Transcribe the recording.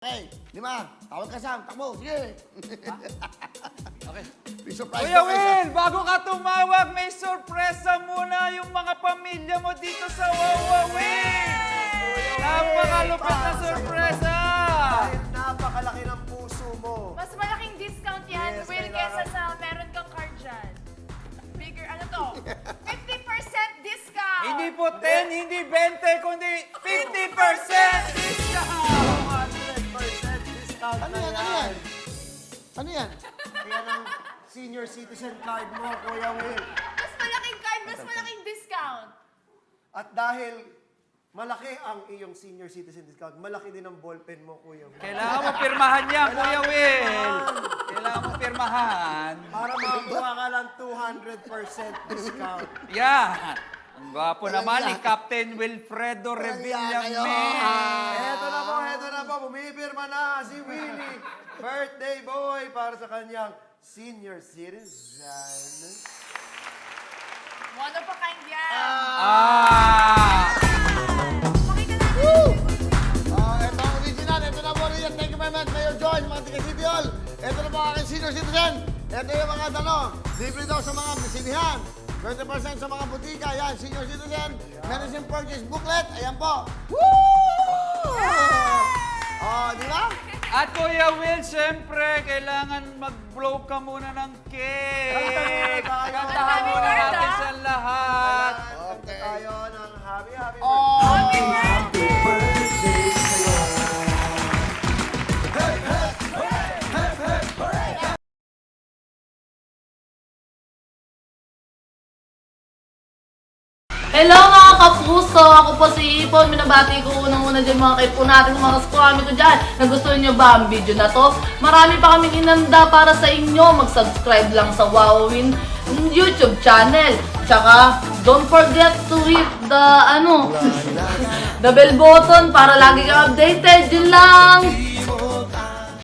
Okay, Lima, tawag ka Sam, takbo, sige. Okay. May surprise Kuya daw kayo, Will, bago ka tumawag, may sorpresa muna yung mga pamilya mo dito sa Wawawin! Napakalupit na sorpresa! Dahil napakalaki ng puso mo. Mas malaking discount yan, Yes, Will, kailangan. kesa sa meron kang card dyan. Bigger, ano to? 50% discount! Hindi po 10, hindi 20, kundi 50% discount! 100% discount Ano na yan, ano yan? Ano yan? Yan ang senior citizen card mo, Kuya Will. Mas malaking card, mas malaking discount. At dahil malaki ang iyong senior citizen discount, malaki din ang ballpen mo, Kuya Will. Kailangan mo pirmahan yan, Kuya Will! Kailangan mo pirmahan. Para makakuha ka lang 200% discount. Yan! Ang gwapo naman ni Captain Wilfredo Revillame. Eto na po, bumipirma na si Willie, birthday boy, para sa kanyang senior citizen. One of a kind yan. Pakita natin. Ito ang original, ito na po rin. Thank you very much, Mayor George, mga taga-City Hall. Ito na po ang aking senior citizen. Ito yung mga libre daw sa mga sinihan. 20% sa mga butika, yan, senior citizen. Medicine purchase booklet, ayan po. Woo! Oh, di ba? At Kuya Will, siyempre, kailangan mag-blow ka muna ng cake. Kantahan muna natin sa lahat. Okay. Tayo ng happy birthday. Happy birthday! Hello mga kapuso! Ako po si Ipon. Minabati ko unang-una dyan mga kaipo natin, mga kaskwami ko dyan. Nagustuhan nyo ba ang video na to? Marami pa kaming inanda para sa inyo. Mag-subscribe lang sa Wawawin YouTube channel. Tsaka, don't forget to hit the, the bell button para lagi kang updated. Yun lang!